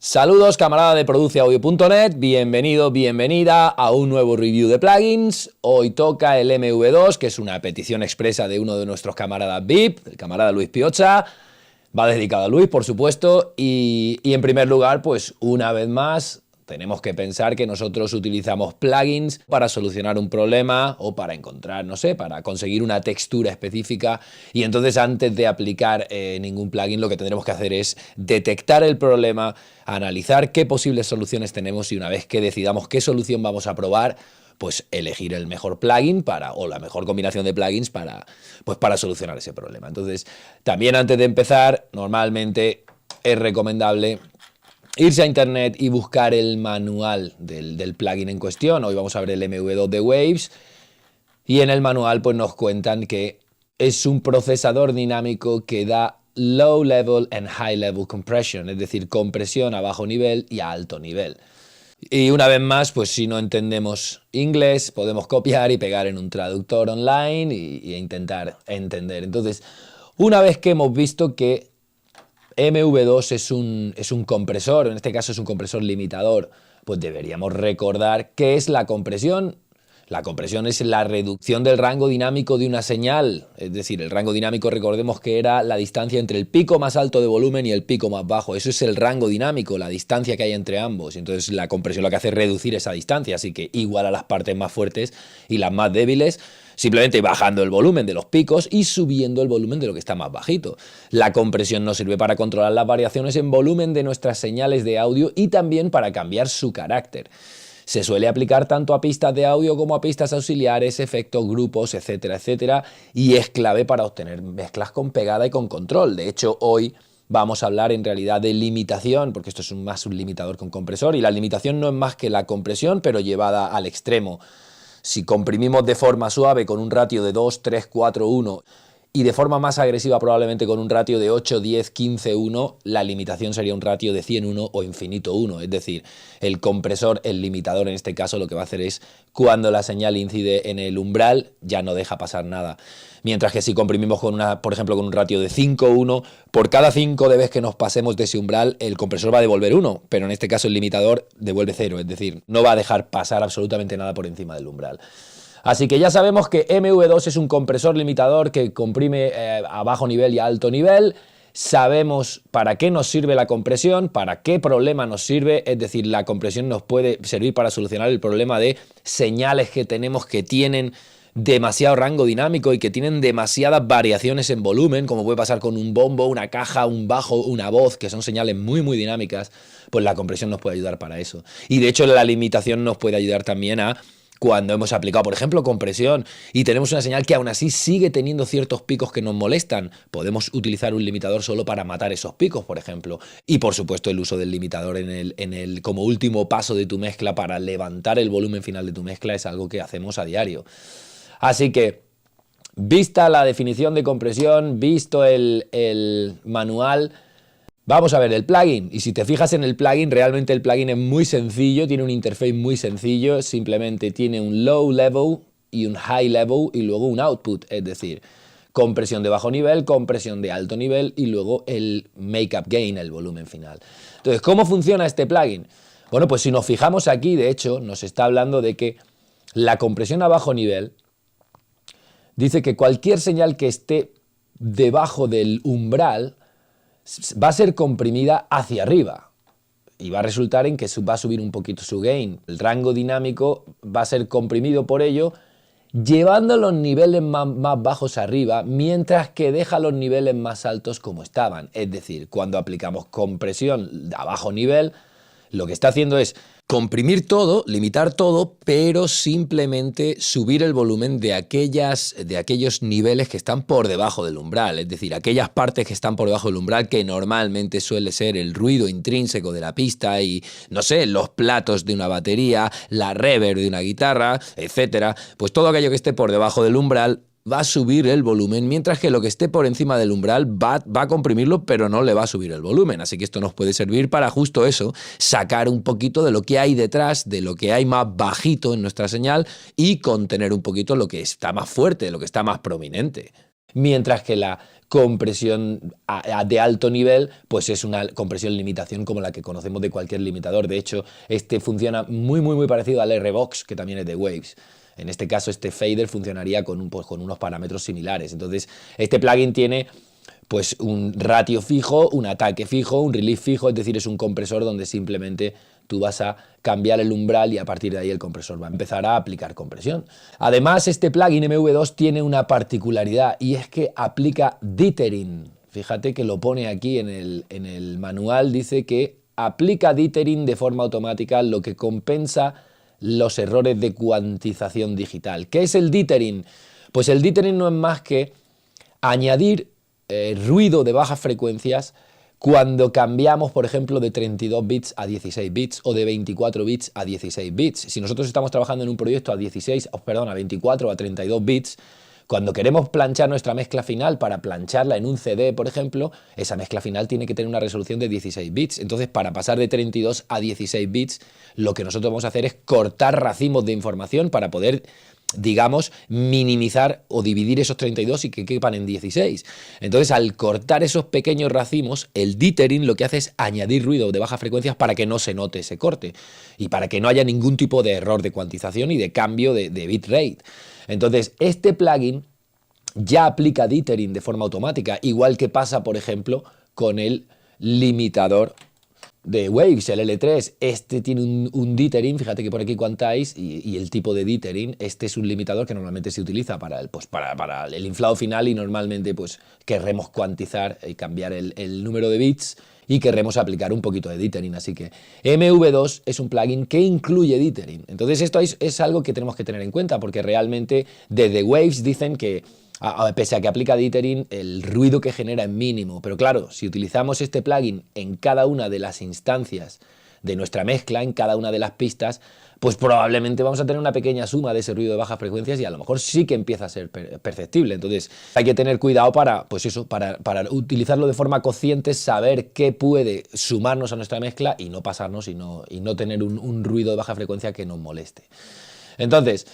Saludos, camarada de produceaudio.net, bienvenido, bienvenida a un nuevo review de plugins. Hoy toca el MV2, que es una petición expresa de uno de nuestros camaradas VIP, el camarada Luis Piocha. Va dedicado a Luis, por supuesto, y en primer lugar, pues una vez más, tenemos que pensar que nosotros utilizamos plugins para solucionar un problema o para encontrar, no sé, para conseguir una textura específica. Y entonces antes de aplicar ningún plugin, lo que tendremos que hacer es detectar el problema, analizar qué posibles soluciones tenemos y una vez que decidamos qué solución vamos a probar, pues elegir el mejor plugin o la mejor combinación de plugins para solucionar ese problema. Entonces, también antes de empezar, normalmente es recomendable irse a internet y buscar el manual del plugin en cuestión. Hoy vamos a ver el MV2 de Waves y en el manual pues nos cuentan que es un procesador dinámico que da low level and high level compression, es decir, compresión a bajo nivel y a alto nivel. Y una vez más, pues si no entendemos inglés, podemos copiar y pegar en un traductor online e intentar entender. Entonces, una vez que hemos visto que MV2 es un compresor, en este caso es un compresor limitador, pues deberíamos recordar qué es la compresión. La compresión es la reducción del rango dinámico de una señal, es decir, el rango dinámico, recordemos que era la distancia entre el pico más alto de volumen y el pico más bajo. Eso es el rango dinámico, la distancia que hay entre ambos. Entonces la compresión lo que hace es reducir esa distancia, así que iguala las partes más fuertes y las más débiles, simplemente bajando el volumen de los picos y subiendo el volumen de lo que está más bajito. La compresión nos sirve para controlar las variaciones en volumen de nuestras señales de audio y también para cambiar su carácter. Se suele aplicar tanto a pistas de audio como a pistas auxiliares, efectos, grupos, etcétera, etcétera, y es clave para obtener mezclas con pegada y con control. De hecho, hoy vamos a hablar en realidad de limitación, porque esto es más un limitador que un compresor, y la limitación no es más que la compresión, pero llevada al extremo. Si comprimimos de forma suave con un ratio de 2, 3, 4, 1 y de forma más agresiva probablemente con un ratio de 8, 10, 15, 1, la limitación sería un ratio de 100, 1 o infinito 1. Es decir, el compresor, el limitador en este caso, lo que va a hacer es cuando la señal incide en el umbral ya no deja pasar nada. Mientras que si comprimimos por ejemplo, con un ratio de 5, 1, por cada 5 de vez que nos pasemos de ese umbral, el compresor va a devolver 1, pero en este caso el limitador devuelve 0, es decir, no va a dejar pasar absolutamente nada por encima del umbral. Así que ya sabemos que MV2 es un compresor limitador que comprime a bajo nivel y a alto nivel. Sabemos para qué nos sirve la compresión, para qué problema nos sirve, es decir, la compresión nos puede servir para solucionar el problema de señales que tenemos que tienen demasiado rango dinámico y que tienen demasiadas variaciones en volumen, como puede pasar con un bombo, una caja, un bajo, una voz, que son señales muy muy dinámicas, pues la compresión nos puede ayudar para eso. Y de hecho la limitación nos puede ayudar también a cuando hemos aplicado, por ejemplo, compresión y tenemos una señal que aún así sigue teniendo ciertos picos que nos molestan, podemos utilizar un limitador solo para matar esos picos, por ejemplo. Y por supuesto el uso del limitador como último paso de tu mezcla para levantar el volumen final de tu mezcla es algo que hacemos a diario. Así que, vista la definición de compresión, visto el manual, vamos a ver el plugin. Y si te fijas en el plugin, realmente el plugin es muy sencillo, tiene un interface muy sencillo, simplemente tiene un low level y un high level y luego un output, es decir, compresión de bajo nivel, compresión de alto nivel y luego el makeup gain, el volumen final. Entonces, ¿cómo funciona este plugin? Bueno, pues si nos fijamos aquí, de hecho, nos está hablando de que la compresión a bajo nivel dice que cualquier señal que esté debajo del umbral va a ser comprimida hacia arriba y va a resultar en que va a subir un poquito su gain. El rango dinámico va a ser comprimido por ello, llevando los niveles más bajos arriba, mientras que deja los niveles más altos como estaban. Es decir, cuando aplicamos compresión a bajo nivel, lo que está haciendo es comprimir todo, limitar todo, pero simplemente subir el volumen de aquellos niveles que están por debajo del umbral, es decir, aquellas partes que están por debajo del umbral que normalmente suele ser el ruido intrínseco de la pista y, no sé, los platos de una batería, la reverb de una guitarra, etcétera, pues todo aquello que esté por debajo del umbral va a subir el volumen, mientras que lo que esté por encima del umbral va a comprimirlo, pero no le va a subir el volumen. Así que esto nos puede servir para justo eso, sacar un poquito de lo que hay detrás, de lo que hay más bajito en nuestra señal y contener un poquito lo que está más fuerte, lo que está más prominente. mientras que la compresión de alto nivel pues es una compresión limitación como la que conocemos de cualquier limitador. De hecho, este funciona muy parecido al R-Box, que también es de Waves. En este caso, este fader funcionaría con unos parámetros similares. Entonces, este plugin tiene pues un ratio fijo, un ataque fijo, un release fijo, es decir, es un compresor donde simplemente tú vas a cambiar el umbral y a partir de ahí el compresor va a empezar a aplicar compresión. Además, este plugin MV2 tiene una particularidad y es que aplica dithering. Fíjate que lo pone aquí en el manual, dice que aplica dithering de forma automática, lo que compensa los errores de cuantización digital. ¿Qué es el dithering? Pues el dithering no es más que añadir ruido de bajas frecuencias cuando cambiamos, por ejemplo, de 32 bits a 16 bits o de 24 bits a 16 bits. Si nosotros estamos trabajando en un proyecto a 24 o a 32 bits, cuando queremos planchar nuestra mezcla final para plancharla en un CD, por ejemplo, esa mezcla final tiene que tener una resolución de 16 bits. Entonces, para pasar de 32 a 16 bits, lo que nosotros vamos a hacer es cortar racimos de información para poder, digamos, minimizar o dividir esos 32 y que quepan en 16. Entonces, al cortar esos pequeños racimos, el dithering lo que hace es añadir ruido de bajas frecuencias para que no se note ese corte y para que no haya ningún tipo de error de cuantización y de cambio de bitrate. Entonces, este plugin ya aplica dithering de forma automática, igual que pasa, por ejemplo, con el limitador de Waves, el L3. Este tiene un dithering, fíjate que por aquí cuantáis, y el tipo de dithering, este es un limitador que normalmente se utiliza para el inflado final y normalmente pues querremos cuantizar y cambiar el número de bits y querremos aplicar un poquito de dithering, así que MV2 es un plugin que incluye dithering. Entonces esto es algo que tenemos que tener en cuenta porque realmente desde Waves dicen que pese a que aplica dithering, el ruido que genera es mínimo. Pero claro, si utilizamos este plugin en cada una de las instancias de nuestra mezcla, en cada una de las pistas, pues probablemente vamos a tener una pequeña suma de ese ruido de bajas frecuencias y a lo mejor sí que empieza a ser perceptible. Entonces hay que tener cuidado para utilizarlo de forma consciente, saber qué puede sumarnos a nuestra mezcla y no pasarnos y no tener un ruido de baja frecuencia que nos moleste. Entonces,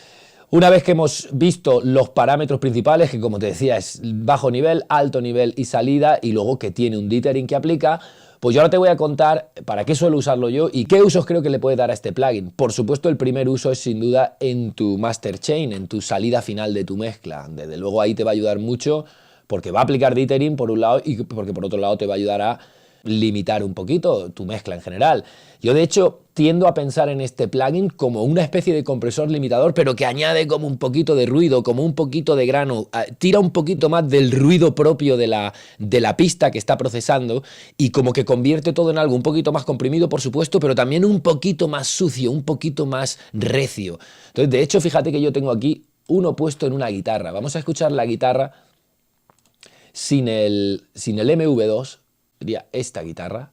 una vez que hemos visto los parámetros principales, que como te decía es bajo nivel, alto nivel y salida, y luego que tiene un dithering que aplica, pues yo ahora te voy a contar para qué suelo usarlo yo y qué usos creo que le puede dar a este plugin. Por supuesto, el primer uso es sin duda en tu master chain, en tu salida final de tu mezcla. Desde luego ahí te va a ayudar mucho porque va a aplicar dithering por un lado y porque por otro lado te va a ayudar a limitar un poquito tu mezcla en general. Yo de hecho tiendo a pensar en este plugin como una especie de compresor limitador, pero que añade como un poquito de ruido, como un poquito de grano, tira un poquito más del ruido propio de la pista que está procesando y como que convierte todo en algo un poquito más comprimido, por supuesto, pero también un poquito más sucio, un poquito más recio. Entonces, de hecho, fíjate que yo tengo aquí uno puesto en una guitarra. Vamos a escuchar la guitarra sin el MV2, sería esta guitarra.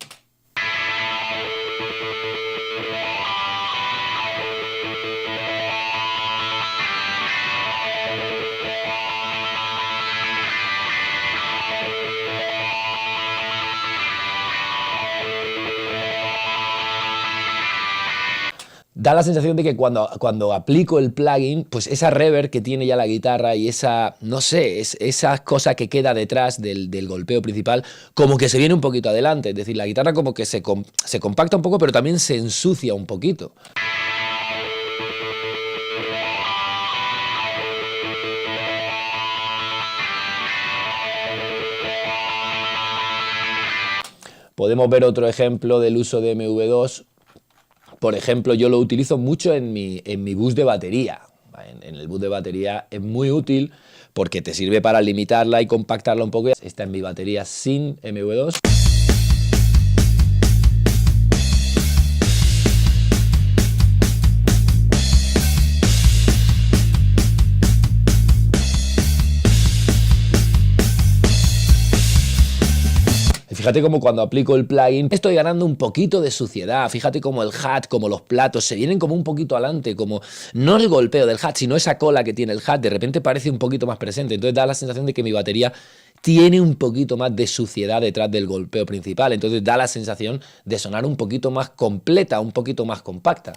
Da la sensación de que cuando aplico el plugin, pues esa reverb que tiene ya la guitarra y esa, no sé, esa cosa que queda detrás del golpeo principal, como que se viene un poquito adelante. Es decir, la guitarra como que se compacta un poco, pero también se ensucia un poquito. Podemos ver otro ejemplo del uso de MV2. Por ejemplo, yo lo utilizo mucho en mi bus de batería. En el bus de batería es muy útil porque te sirve para limitarla y compactarla un poco. Esta es mi batería sin MV2. Fíjate cómo cuando aplico el plugin estoy ganando un poquito de suciedad. Fíjate cómo el hat, como los platos, se vienen como un poquito adelante, como no el golpeo del hat, sino esa cola que tiene el hat, de repente parece un poquito más presente. Entonces da la sensación de que mi batería tiene un poquito más de suciedad detrás del golpeo principal. Entonces da la sensación de sonar un poquito más completa, un poquito más compacta.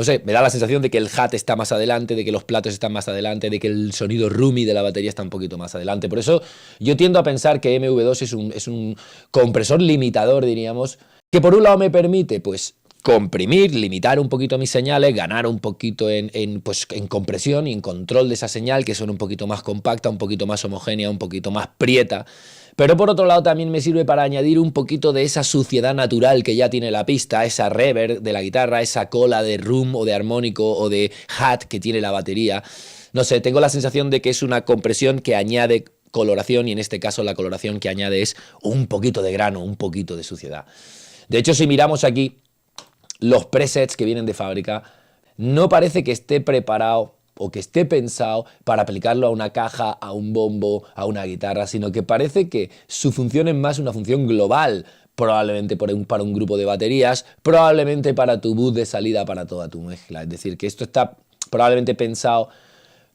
no sé, me da la sensación de que el HAT está más adelante, de que los platos están más adelante, de que el sonido roomie de la batería está un poquito más adelante. Por eso yo tiendo a pensar que MV2 es un compresor limitador, diríamos, que por un lado me permite, pues, comprimir, limitar un poquito mis señales, ganar un poquito pues, en compresión y en control de esa señal, que suene un poquito más compacta, un poquito más homogénea, un poquito más prieta. Pero por otro lado también me sirve para añadir un poquito de esa suciedad natural que ya tiene la pista, esa reverb de la guitarra, esa cola de room o de armónico o de hat que tiene la batería. No sé, tengo la sensación de que es una compresión que añade coloración, y en este caso la coloración que añade es un poquito de grano, un poquito de suciedad. De hecho, si miramos aquí los presets que vienen de fábrica, no parece que esté preparado o que esté pensado para aplicarlo a una caja, a un bombo, a una guitarra, sino que parece que su función es más una función global, probablemente para un grupo de baterías, probablemente para tu bus de salida para toda tu mezcla. Es decir, que esto está probablemente pensado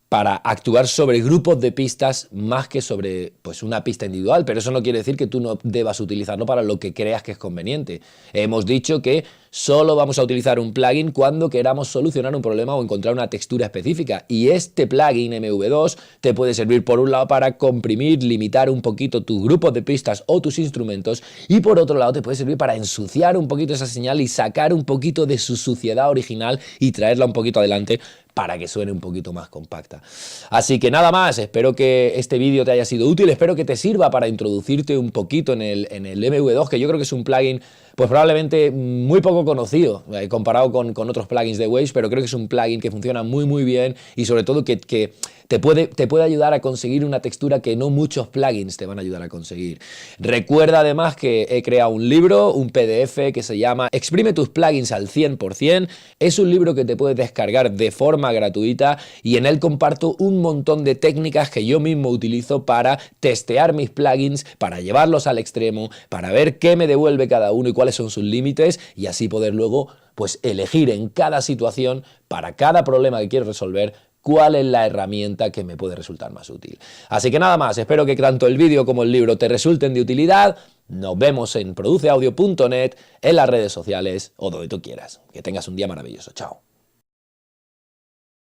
para actuar sobre grupos de pistas más que sobre, pues, una pista individual, pero eso no quiere decir que tú no debas utilizarlo para lo que creas que es conveniente. Hemos dicho que solo vamos a utilizar un plugin cuando queramos solucionar un problema o encontrar una textura específica, y este plugin MV2 te puede servir por un lado para comprimir, limitar un poquito tus grupos de pistas o tus instrumentos, y por otro lado te puede servir para ensuciar un poquito esa señal y sacar un poquito de su suciedad original y traerla un poquito adelante para que suene un poquito más compacta. Así que nada más, espero que este vídeo te haya sido útil, espero que te sirva para introducirte un poquito en el MV2, que yo creo que es un plugin pues probablemente muy poco conocido comparado con otros plugins de Waves, pero creo que es un plugin que funciona muy bien y sobre todo que te puede ayudar a conseguir una textura que no muchos plugins te van a ayudar a conseguir. Recuerda además que he creado un libro, un PDF que se llama Exprime tus plugins al 100%. Es un libro que te puedes descargar de forma gratuita y en él comparto un montón de técnicas que yo mismo utilizo para testear mis plugins, para llevarlos al extremo, para ver qué me devuelve cada uno y cuáles son sus límites, y así poder luego pues elegir en cada situación, para cada problema que quiero resolver, cuál es la herramienta que me puede resultar más útil. Así que nada más, espero que tanto el vídeo como el libro te resulten de utilidad. Nos vemos en produceaudio.net, en las redes sociales o donde tú quieras. Que tengas un día maravilloso. Chao.